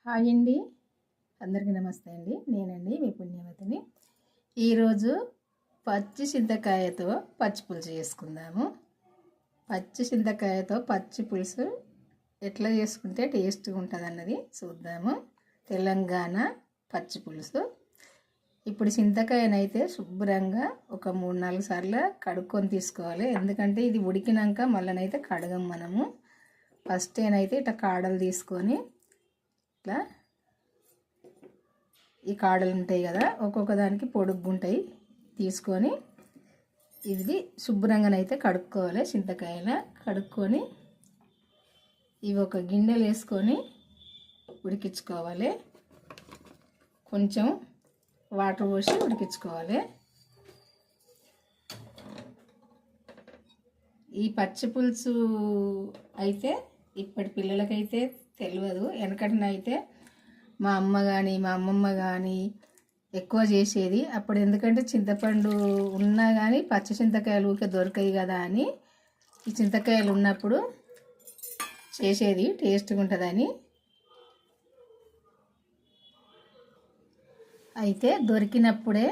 Hi అండి, అందరికీ నమస్తే అండి. నేనండి మీ పుణ్యవతిని. ఈరోజు పచ్చి చింతకాయతో పచ్చి పులుసు చేసుకుందాము. పచ్చి చింతకాయతో పచ్చి పులుసు ఎట్లా చేసుకుంటే టేస్ట్గా ఉంటుంది అన్నది చూద్దాము. తెలంగాణ పచ్చి పులుసు. ఇప్పుడు చింతకాయనైతే శుభ్రంగా ఒక 3-4 సార్లు కడుక్కొని తీసుకోవాలి. ఎందుకంటే ఇది ఉడికినాక మళ్ళనైతే కడగం మనము. ఫస్ట్ ఏనైతే ఇట్లా కాడలు తీసుకొని ఇట్లా ఈ కాడలు ఉంటాయి కదా, ఒక్కొక్క దానికి పొడుగ్గా ఉంటాయి, తీసుకొని ఇది శుభ్రంగానైతే కడుక్కోవాలి. చింతకాయల కడుక్కొని ఇవి ఒక గిన్నెలు వేసుకొని ఉడికించుకోవాలి. కొంచెం వాటర్ పోసి ఉడికించుకోవాలి. ఈ పచ్చి పులుసు అయితే ఇప్పటి పిల్లలకైతే తెలియదు. వెనకటినైతే మా అమ్మ కానీ మా అమ్మమ్మ కానీ ఎక్కువ చేసేది. అప్పుడు ఎందుకంటే చింతపండు ఉన్నా కానీ పచ్చి చింతకాయలు ఊరికే దొరకాయి కదా అని ఈ చింతకాయలు ఉన్నప్పుడు చేసేది, టేస్ట్గా ఉంటుందని. అయితే దొరికినప్పుడే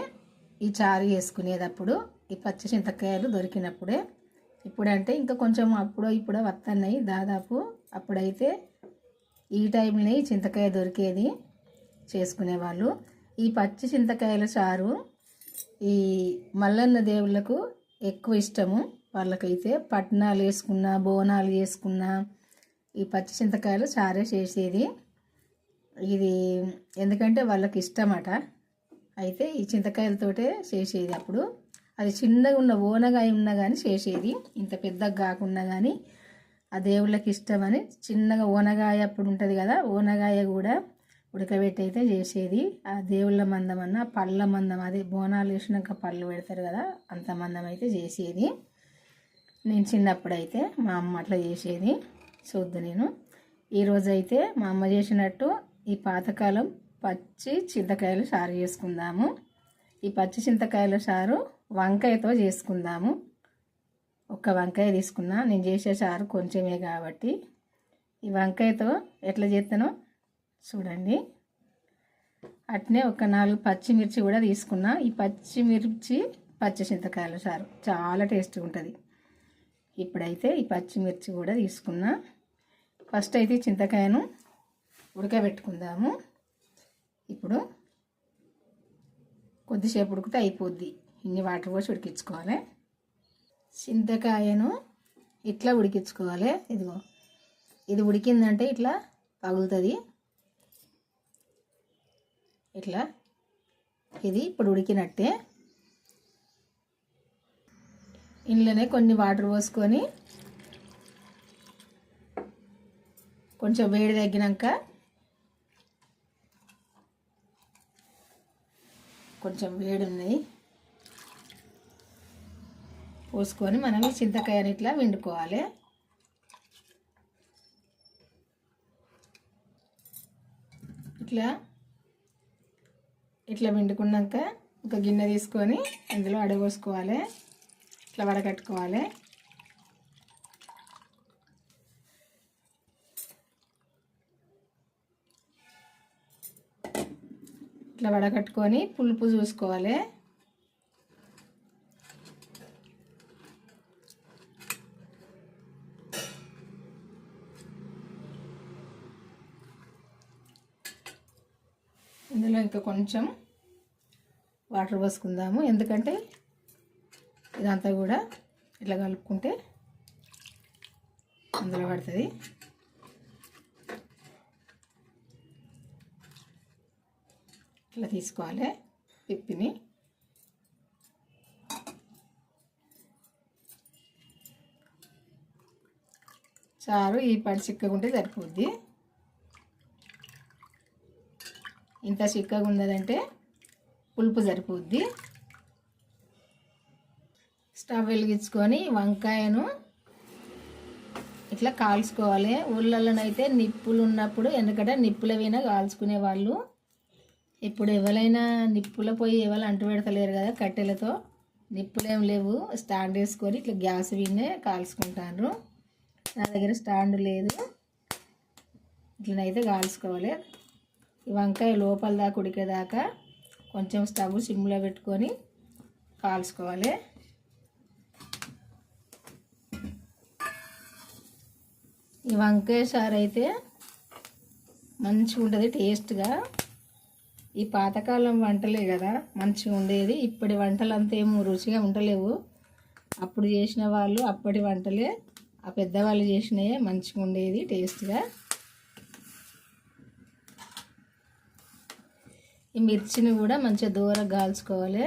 ఈ చారు చేసుకునేది. అప్పుడు ఈ పచ్చి చింతకాయలు దొరికినప్పుడే. ఇప్పుడంటే ఇంకా కొంచెం అప్పుడో ఇప్పుడో వస్తున్నాయి. దాదాపు అప్పుడైతే ఈ టైంలో ఈ చింతకాయ దొరికేది, చేసుకునేవాళ్ళు. ఈ పచ్చి చింతకాయల చారు ఈ మల్లన్న దేవుళ్ళకు ఎక్కువ ఇష్టము. వాళ్ళకైతే పట్నాలు వేసుకున్నా బోనాలు చేసుకున్నా ఈ పచ్చి చింతకాయలు చారే చేసేది. ఇది ఎందుకంటే వాళ్ళకి ఇష్టమట. అయితే ఈ చింతకాయలతోటే చేసేది. అప్పుడు అది చిన్నగా ఉన్న ఓనగాయ ఉన్నా కానీ చేసేది, ఇంత పెద్దగా కాకుండా కానీ ఆ దేవుళ్ళకి ఇష్టమని చిన్నగా ఓనగాయ అప్పుడు ఉంటుంది కదా, ఓనగాయ కూడా ఉడకబెట్టి అయితే చేసేది. ఆ దేవుళ్ళ మందం అన్న పళ్ళ మందం, అదే బోనాలు వేసినాక పళ్ళు పెడతారు కదా, అంత మందం అయితే చేసేది. నేను చిన్నప్పుడైతే మా అమ్మ అట్లా చేసేది. చూద్దు నేను ఈరోజైతే మా అమ్మ చేసినట్టు ఈ పాతకాలం పచ్చి చింతకాయలు చారు చేసుకుందాము. ఈ పచ్చి చింతకాయల చారు వంకాయతో చేసుకుందాము. ఒక్క వంకాయ తీసుకున్నా, నేను చేసే చారు కొంచెమే కాబట్టి. ఈ వంకాయతో ఎట్లా చేస్తానో చూడండి. అట్నే ఒక 4 పచ్చిమిర్చి కూడా తీసుకున్నా. ఈ పచ్చిమిర్చి పచ్చి చింతకాయల చారు చాలా టేస్ట్గా ఉంటుంది. ఇప్పుడైతే ఈ పచ్చిమిర్చి కూడా తీసుకున్నా. ఫస్ట్ అయితే చింతకాయను ఉడకబెట్టుకుందాము. ఇప్పుడు కొద్దిసేపు ఉడికితే అయిపోద్ది. ఇన్ని వాటర్ పోసి ఉడికించుకోవాలి. చింతకాయను ఇట్లా ఉడికించుకోవాలి. ఇదిగో ఇది ఉడికిందంటే ఇట్లా పగులుతుంది. ఇట్లా ఇది ఇప్పుడు ఉడికినట్టే. ఇంట్లోనే కొన్ని వాటర్ పోసుకొని కొంచెం వేడి తగ్గినాక కొంచెం వేడి ఉన్నాయి పోసుకొని మనం ఈ చింతకాయని ఇట్లా వండుకోవాలి. ఇట్లా వండుకున్నాక ఒక గిన్నె తీసుకొని ఇందులో అడగోసుకోవాలి. ఇట్లా వడకట్టుకోవాలి. ఇట్లా వడకట్టుకొని పులుపు చూసుకోవాలి. ఇందులో ఇంకా కొంచెం వాటర్ పోసుకుందాము. ఎందుకంటే ఇదంతా కూడా ఇట్లా కలుపుకుంటే అందులో పడుతుంది. ఇట్లా తీసుకోవాలి పిప్పిని. చారు ఈ పడి చిక్కగా ఉంటే సరిపోద్ది. ఇంత చిక్కగా ఉన్నదంటే పులుపు సరిపోద్ది. స్టవ్ వెలిగించుకొని వంకాయను ఇట్లా కాల్చుకోవాలి. ఊళ్ళలోనైతే నిప్పులు ఉన్నప్పుడు, ఎందుకంటే నిప్పుల మీద కాల్చుకునే వాళ్ళు. ఇప్పుడు ఎవరైనా నిప్పుల పోయి ఎవరు అంటు పెడతలేరు కదా కట్టెలతో. నిప్పులేం లేవు, స్టాండ్ వేసుకొని ఇట్లా గ్యాస్ విన్నే కాల్చుకుంటారు. నా దగ్గర స్టాండ్ లేదు. ఇట్లనైతే కాల్చుకోవాలి. ఈ వంకాయ లోపల దాకా ఉడికేదాకా కొంచెం స్టవ్ సిమ్లో పెట్టుకొని కాల్చుకోవాలి. ఈ వంకాయ చారు అయితే మంచిగా ఉంటుంది, టేస్ట్గా. ఈ పాతకాలం వంటలే కదా మంచిగా ఉండేది. ఇప్పటి వంటలు అంతేమో రుచిగా ఉండలేవు. అప్పుడు చేసిన వాళ్ళు అప్పటి వంటలే, ఆ పెద్దవాళ్ళు చేసినవే మంచిగా ఉండేది టేస్ట్గా. ఈ మిర్చిని కూడా మంచిగా దూరంగా కాల్చుకోవాలి.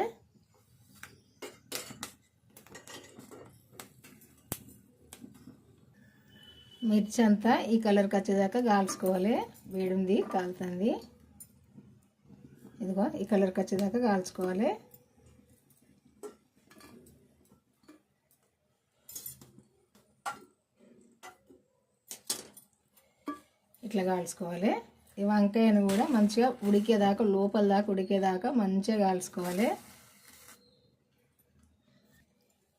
మిర్చి అంతా ఈ కలర్కి వచ్చేదాకా కాల్చుకోవాలి. వేడింది కాలుతుంది, ఇదిగో ఈ కలర్కి వచ్చేదాకా కాల్చుకోవాలి. ఇట్లా కాల్చుకోవాలి. ఈ వంకాయను కూడా మంచిగా ఉడికేదాకా, లోపల దాకా ఉడికేదాకా మంచిగా కాల్చుకోవాలి.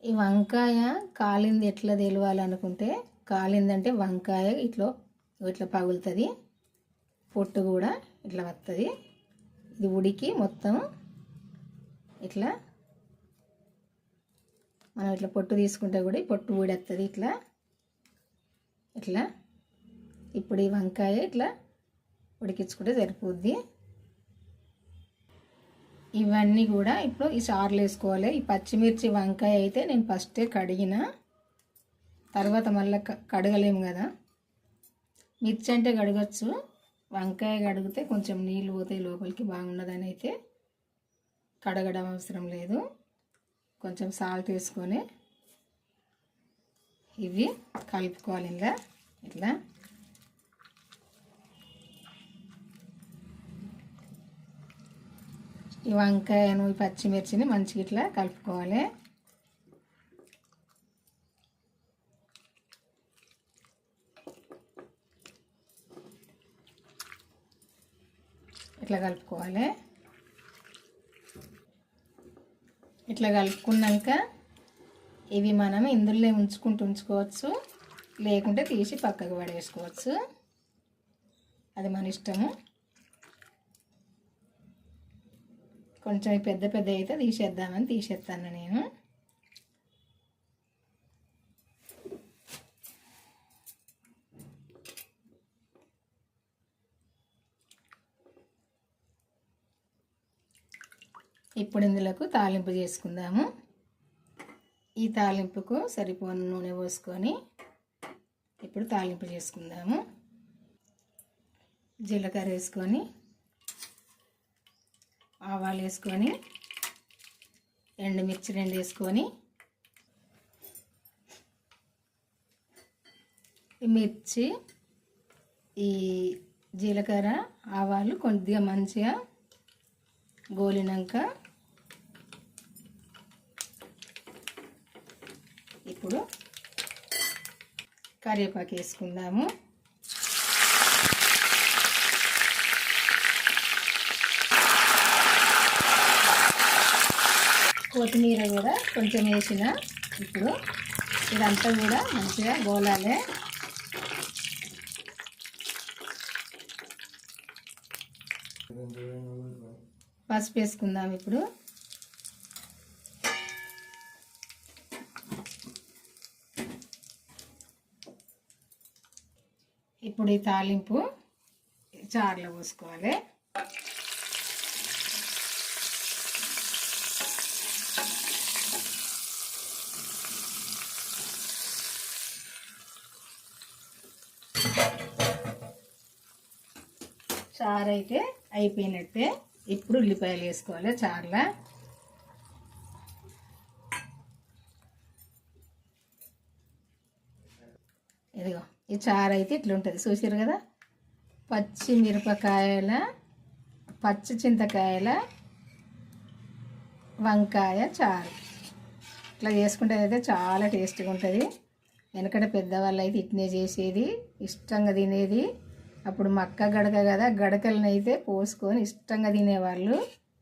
ఈ వంకాయ కాలింది ఎట్లా తెలియాలనుకుంటే, కాలిందంటే వంకాయ ఇట్లా పగులుతుంది, పొట్టు కూడా ఇట్లా వస్తుంది. ఇది ఉడికి మొత్తం ఇట్లా మనం ఇట్లా పొట్టు తీసుకుంటే కూడా ఈ పొట్టు ఊడేస్తుంది ఇట్లా ఇట్లా. ఇప్పుడు ఈ వంకాయ ఇట్లా ఉడికించుకుంటే సరిపోద్ది. ఇవన్నీ కూడా ఇప్పుడు ఈ చారులు వేసుకోవాలి. ఈ పచ్చిమిర్చి వంకాయ అయితే నేను ఫస్టే కడిగిన, తర్వాత మళ్ళీ కడగలేము కదా. మిర్చి అంటే కడగచ్చు, వంకాయ కడిగితే కొంచెం నీళ్ళు పోతాయి లోపలికి, బాగుండదని అయితే కడగడం అవసరం లేదు. కొంచెం సాల్ట్ వేసుకొని ఇవి కలుపుకోవాలి. ఇలా ఇట్లా ఈ వంకాయను ఈ పచ్చిమిర్చిని మంచిగా ఇట్లా కలుపుకోవాలి. ఇట్లా కలుపుకోవాలి. ఇట్లా కలుపుకున్నాక ఇవి మనం ఇందులో ఉంచుకోవచ్చు, లేకుంటే తీసి పక్కకు పడేసుకోవచ్చు, అది మన ఇష్టము. కొంచెం పెద్ద పెద్ద అయితే తీసేద్దామని తీసేస్తాను నేను. ఇప్పుడు ఇందులోకి తాలింపు చేసుకుందాము. ఈ తాలింపుకు సరిపోని నూనె పోసుకొని ఇప్పుడు తాలింపు చేసుకుందాము. జీలకర్ర వేసుకొని, ఆవాలు వేసుకొని, ఎండుమిర్చి 2 వేసుకొని, ఈ మిర్చి, ఈ జీలకర్ర, ఆవాలు కొద్దిగా మంచిగా గోలినాక ఇప్పుడు కరివేపాకు వేసుకుందాము. కొత్తిమీర కూడా కొంచెం వేసిన. ఇప్పుడు ఇదంతా కూడా మంచిగా గోలాలి. పసుపు వేసుకుందాం. ఇప్పుడు ఈ తాలింపు చారులో పోసుకోవాలి. చారు అయితే అయిపోయినట్టే. ఇప్పుడు ఉల్లిపాయలు వేసుకోవాలి చారులో. ఇదిగో ఈ చారు అయితే ఇట్లా ఉంటుంది, చూసారు కదా. పచ్చిమిరపకాయల, పచ్చి చింతకాయల వంకాయ చారు ఇట్లా చేసుకుంటే అయితే చాలా టేస్ట్గా ఉంటుంది. వెనకట పెద్దవాళ్ళు అయితే ఇట్నే చేసేది, ఇష్టంగా తినేది. అప్పుడు మక్క గడక కదా, గడకలను అయితే పోసుకొని ఇష్టంగా తినేవాళ్ళు.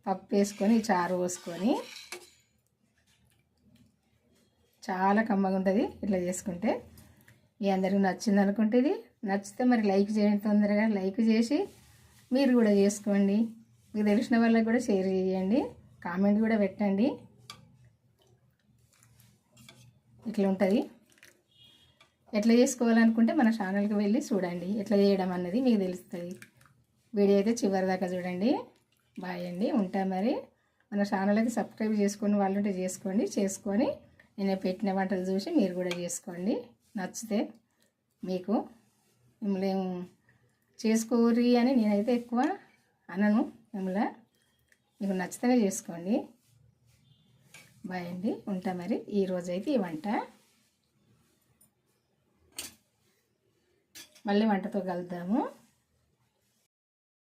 పప్పు వేసుకొని చారు పోసుకొని చాలా కమ్మగా ఉంటుంది ఇట్లా చేసుకుంటే. మీ అందరికీ నచ్చింది అనుకుంటే, ఇది నచ్చితే మరి లైక్ చేయండి, తొందరగా లైక్ చేసి మీరు కూడా చేసుకోండి. మీకు తెలిసిన వాళ్ళకి కూడా షేర్ చేయండి, కామెంట్ కూడా పెట్టండి. ఇట్లా ఉంటుంది. ఎట్లా చేసుకోవాలనుకుంటే మన ఛానల్కి వెళ్ళి చూడండి, ఎట్లా చేయడం అన్నది మీకు తెలుస్తుంది. వీడియో అయితే చివరి దాకా చూడండి. బాయ్ అండి, ఉంటా మరి. మన ఛానల్కి సబ్స్క్రైబ్ చేసుకొని వాళ్ళంటే చేసుకొని నేను పెట్టిన వంటలు చూసి మీరు కూడా చేసుకోండి. నచ్చితే మీకు మిమ్మల్ని చేసుకోరి అని నేనైతే ఎక్కువ అనను. మిమ్మల్ని మీకు నచ్చితేనే చేసుకోండి. బాయ్ అండి, ఉంటా మరి. ఈరోజైతే ఈ వంట మళ్ళీ వంటతో కలుద్దాము.